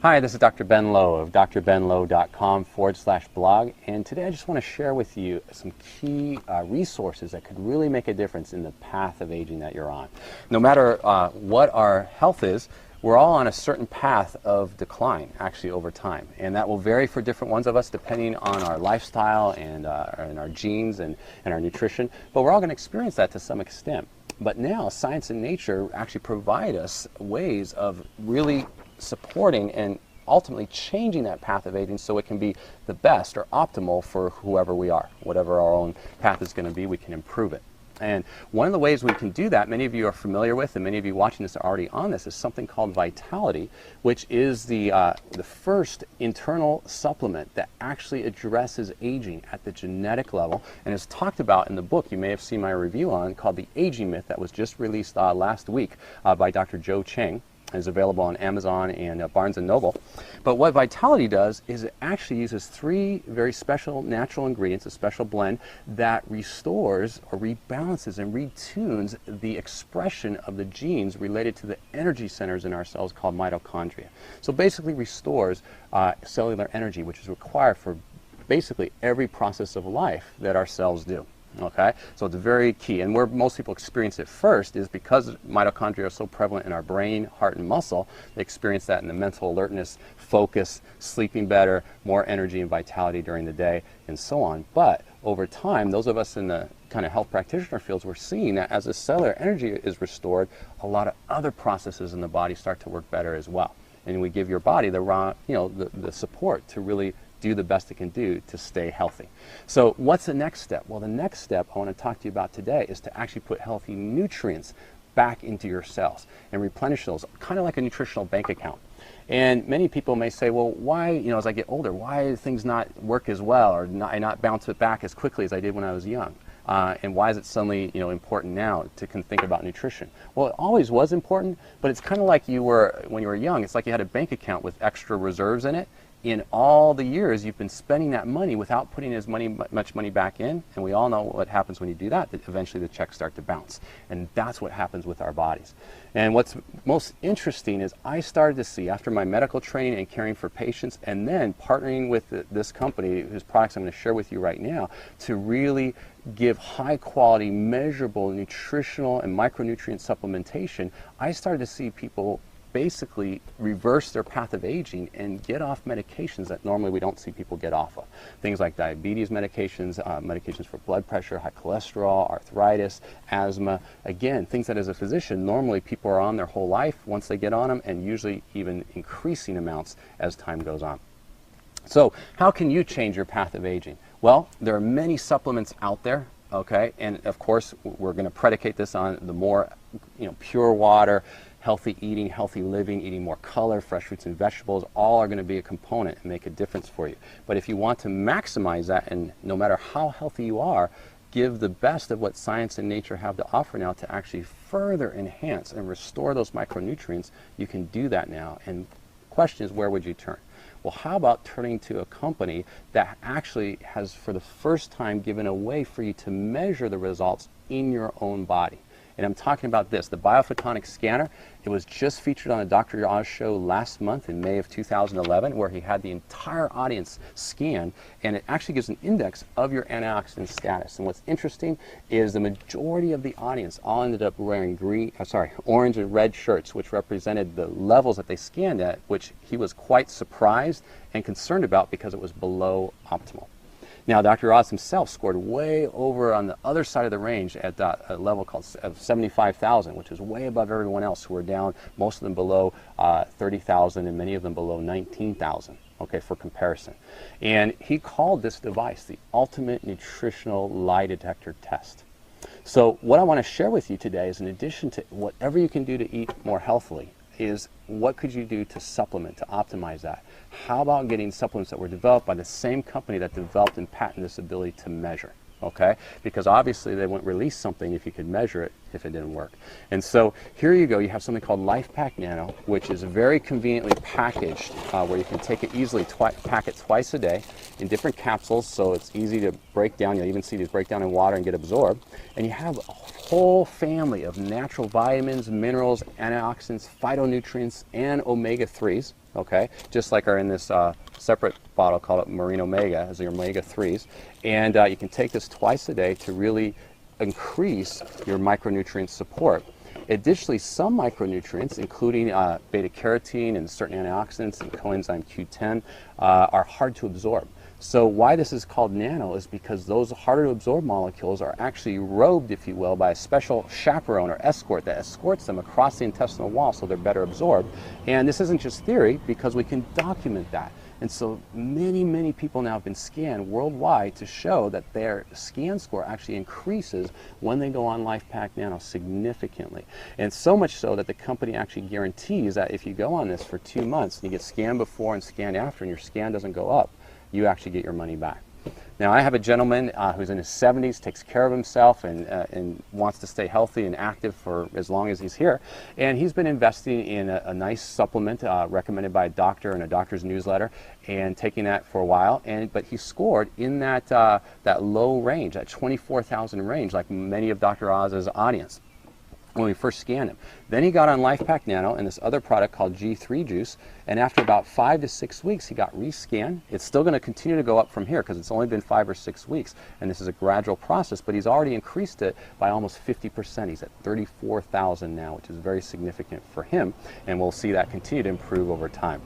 Hi, this is Dr. Ben Lowe of drbenlowe.com/blog, and today I just want to share with you some key resources that could really make a difference in the path of aging that you're on. No matter what our health is, we're all on a certain path of decline, actually, over time, and that will vary for different ones of us depending on our lifestyle and our genes and our nutrition, but we're all going to experience that to some extent. But now, science and nature actually provide us ways of really supporting and ultimately changing that path of aging so it can be the best or optimal for whoever we are. Whatever our own path is going to be, we can improve it. And one of the ways we can do that, many of you are familiar with, and many of you watching this are already on this, is something called Vitality, which is the first internal supplement that actually addresses aging at the genetic level, and is talked about in the book you may have seen my review on, called The Aging Myth, that was just released last week by Dr. Joe Cheng. Is available on Amazon and Barnes & Noble. But what Vitality does is it actually uses three very special natural ingredients, a special blend, that restores or rebalances and retunes the expression of the genes related to the energy centers in our cells called mitochondria. So basically restores cellular energy, which is required for basically every process of life that our cells do. Okay, so it's very key, and where most people experience it first is because mitochondria are so prevalent in our brain, heart, and muscle. They experience that in the mental alertness, focus, sleeping better, more energy and vitality during the day, and so on. But over time, those of us in the kind of health practitioner fields, we're seeing that as the cellular energy is restored, a lot of other processes in the body start to work better as well. And we give your body the support to really do the best it can do to stay healthy. So what's the next step? Well, the next step I want to talk to you about today is to actually put healthy nutrients back into your cells and replenish those, kind of like a nutritional bank account. And many people may say, well, why, as I get older, why do things not work as well, or not bounce it back as quickly as I did when I was young? And why is it suddenly important now to think about nutrition? Well, it always was important, but it's kind of like when you were young. It's like you had a bank account with extra reserves in it. In all the years you've been spending that money without putting much money back in, and we all know what happens when you do that eventually the checks start to bounce. And that's what happens with our bodies. And what's most interesting is I started to see, after my medical training and caring for patients, and then partnering with this company whose products I'm going to share with you right now, to really give high quality, measurable nutritional and micronutrient supplementation, I started to see people basically reverse their path of aging and get off medications that normally we don't see people get off of. Things like diabetes medications, medications for blood pressure, high cholesterol, arthritis, asthma. Again, things that as a physician, normally people are on their whole life once they get on them, and usually even increasing amounts as time goes on. So how can you change your path of aging? Well, there are many supplements out there. Okay, and of course we're going to predicate this on the more pure water, healthy eating, healthy living, eating more color, fresh fruits and vegetables, all are going to be a component and make a difference for you. But if you want to maximize that, and no matter how healthy you are, give the best of what science and nature have to offer now to actually further enhance and restore those micronutrients, you can do that now. And the question is, where would you turn? Well, how about turning to a company that actually has, for the first time, given a way for you to measure the results in your own body? And I'm talking about this, the BioPhotonic scanner. It was just featured on the Dr. Oz show last month in May of 2011, where he had the entire audience scan, and it actually gives an index of your antioxidant status. And what's interesting is the majority of the audience all ended up wearing orange and red shirts, which represented the levels that they scanned at, which he was quite surprised and concerned about because it was below optimal. Now, Dr. Oz himself scored way over on the other side of the range at a level called 75,000, which is way above everyone else who were down, most of them below 30,000 and many of them below 19,000, okay, for comparison. And he called this device the ultimate nutritional lie detector test. So what I want to share with you today is, in addition to whatever you can do to eat more healthily, is what could you do to supplement, to optimize that? How about getting supplements that were developed by the same company that developed and patented this ability to measure? okay? Because obviously they wouldn't release something if you could measure it if it didn't work. And so here you go, you have something called LifePak Nano, which is very conveniently packaged, where you can take it easily, pack it twice a day in different capsules, so it's easy to break down. You'll even see these break down in water and get absorbed. And you have a whole family of natural vitamins, minerals, antioxidants, phytonutrients, and omega-3s, okay? Just like are in this separate bottle called Marine Omega, as the omega-3s. And you can take this twice a day to really increase your micronutrient support. Additionally, some micronutrients, including beta-carotene and certain antioxidants and coenzyme Q10, are hard to absorb. So why this is called nano is because those harder to absorb molecules are actually robed, if you will, by a special chaperone or escort that escorts them across the intestinal wall so they're better absorbed. And this isn't just theory, because we can document that. And so many people now have been scanned worldwide to show that their scan score actually increases when they go on LifePak Nano significantly. And so much so that the company actually guarantees that if you go on this for 2 months, and you get scanned before and scanned after, and your scan doesn't go up, you actually get your money back. Now, I have a gentleman who's in his 70s, takes care of himself, and wants to stay healthy and active for as long as he's here. And he's been investing in a nice supplement recommended by a doctor in a doctor's newsletter, and taking that for a while. But he scored in that, that low range, that 24,000 range, like many of Dr. Oz's audience when we first scanned him. Then he got on LifePak Nano and this other product called G3 Juice, and after about 5 to 6 weeks, he got rescanned. It's still going to continue to go up from here because it's only been 5 or 6 weeks, and this is a gradual process, but he's already increased it by almost 50%. He's at 34,000 now, which is very significant for him, and we'll see that continue to improve over time.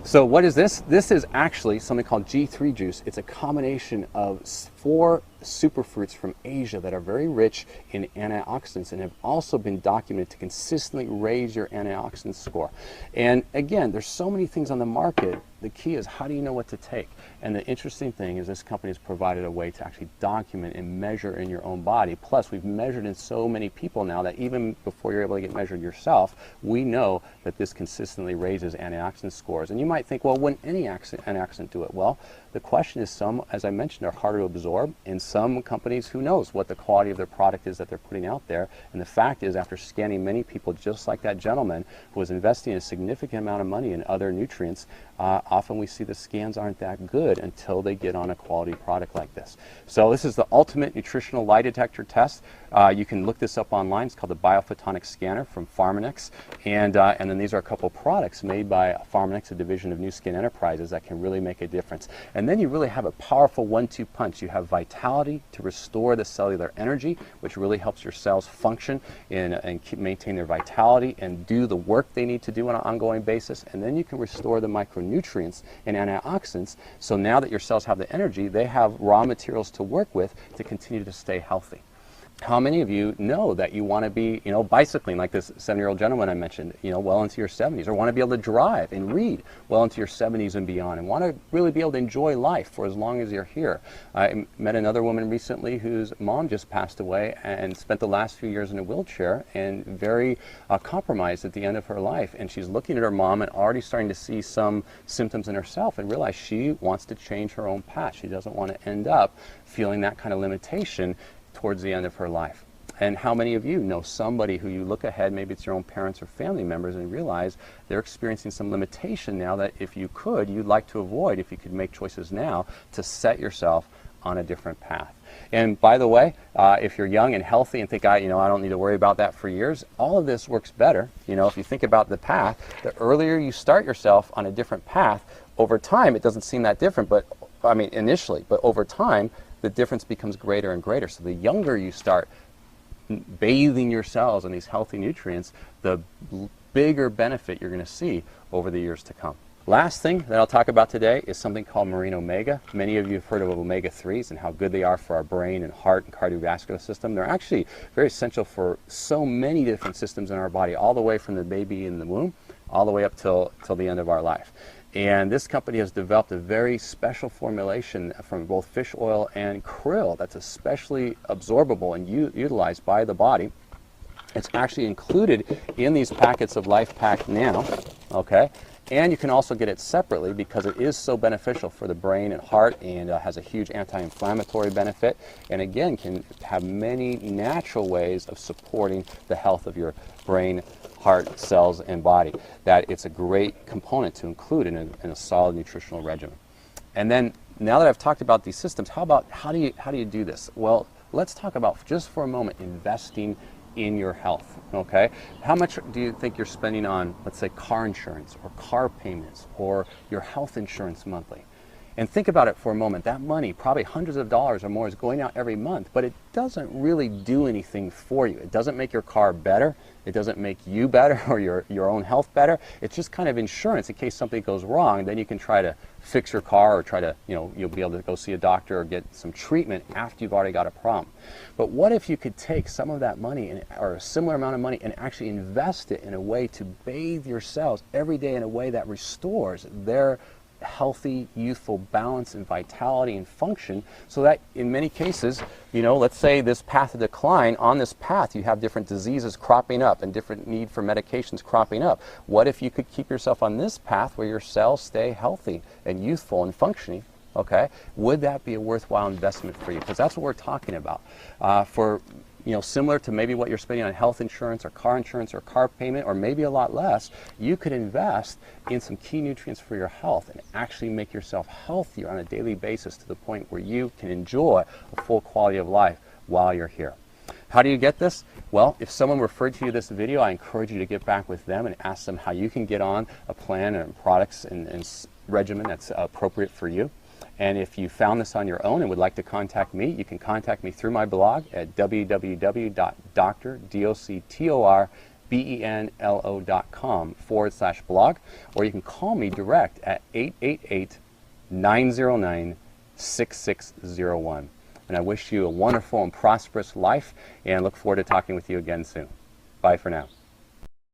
So what is this? This is actually something called G3 Juice. It's a combination of 4 superfruits from Asia that are very rich in antioxidants and have also been documented to consistently raise your antioxidant score. And again, there's so many things on the market. The key is, how do you know what to take? And the interesting thing is this company has provided a way to actually document and measure in your own body. Plus, we've measured in so many people now that even before you're able to get measured yourself, we know that this consistently raises antioxidant scores. And you might think, well, wouldn't any antioxidant do it? Well, the question is, some, as I mentioned, are harder to absorb, and some companies, who knows what the quality of their product is that they're putting out there. And the fact is, after scanning many people, just like that gentleman who was investing a significant amount of money in other nutrients, often we see the scans aren't that good until they get on a quality product like this. So this is the ultimate nutritional lie detector test. You can look this up online. It's called the BioPhotonic scanner from Pharmanex. And then these are a couple products made by Pharmanex, a division of New Skin Enterprises, that can really make a difference. And then you really have a powerful 1-2 punch. You have vitality to restore the cellular energy, which really helps your cells function and maintain their vitality and do the work they need to do on an ongoing basis. And then you can restore the micronutrients and antioxidants. So now that your cells have the energy, they have raw materials to work with to continue to stay healthy. How many of you know that you want to be, bicycling like this 7-year-old gentleman I mentioned, well into your 70s, or want to be able to drive and read well into your 70s and beyond, and want to really be able to enjoy life for as long as you're here? I met another woman recently whose mom just passed away and spent the last few years in a wheelchair and very compromised at the end of her life. And she's looking at her mom and already starting to see some symptoms in herself and realize she wants to change her own path. She doesn't want to end up feeling that kind of limitation towards the end of her life. And how many of you know somebody who you look ahead, maybe it's your own parents or family members, and realize they're experiencing some limitation now that if you could, you'd like to avoid, if you could make choices now to set yourself on a different path. And by the way, if you're young and healthy and think, I don't need to worry about that for years, all of this works better. If you think about the path, the earlier you start yourself on a different path, over time, it doesn't seem that different, but initially, but over time, the difference becomes greater and greater. So the younger you start bathing your cells in these healthy nutrients, the bigger benefit you're going to see over the years to come. Last thing that I'll talk about today is something called Marine Omega. Many of you have heard of omega-3s and how good they are for our brain and heart and cardiovascular system. They're actually very essential for so many different systems in our body, all the way from the baby in the womb, all the way up till the end of our life. And this company has developed a very special formulation from both fish oil and krill that's especially absorbable and utilized by the body. It's actually included in these packets of LifePak Nano, okay? And you can also get it separately because it is so beneficial for the brain and heart, and has a huge anti-inflammatory benefit, and again can have many natural ways of supporting the health of your brain, heart, cells, and body, that it's a great component to include in a solid nutritional regimen. And then, now that I've talked about these systems, how do you do this? Well, let's talk about, just for a moment, investing in your health, okay? How much do you think you're spending on, let's say, car insurance or car payments or your health insurance monthly? And think about it for a moment. That money, probably hundreds of dollars or more, is going out every month, but it doesn't really do anything for you. It doesn't make your car better. It doesn't make you better or your own health better. It's just kind of insurance in case something goes wrong. Then you can try to fix your car, or try to, you'll be able to go see a doctor or get some treatment after you've already got a problem. But what if you could take some of that money, or a similar amount of money, and actually invest it in a way to bathe your cells every day in a way that restores their healthy, youthful balance and vitality and function, so that in many cases, let's say this path of decline, on this path you have different diseases cropping up and different need for medications cropping up. What if you could keep yourself on this path where your cells stay healthy and youthful and functioning? Okay, would that be a worthwhile investment for you? Because that's what we're talking about. Similar to maybe what you're spending on health insurance or car payment, or maybe a lot less, you could invest in some key nutrients for your health and actually make yourself healthier on a daily basis, to the point where you can enjoy a full quality of life while you're here. How do you get this? Well, if someone referred to you this video, I encourage you to get back with them and ask them how you can get on a plan and products and regimen that's appropriate for you. And if you found this on your own and would like to contact me, you can contact me through my blog at www.drbenlo.com/blog, or you can call me direct at 888-909-6601. And I wish you a wonderful and prosperous life, and look forward to talking with you again soon. Bye for now.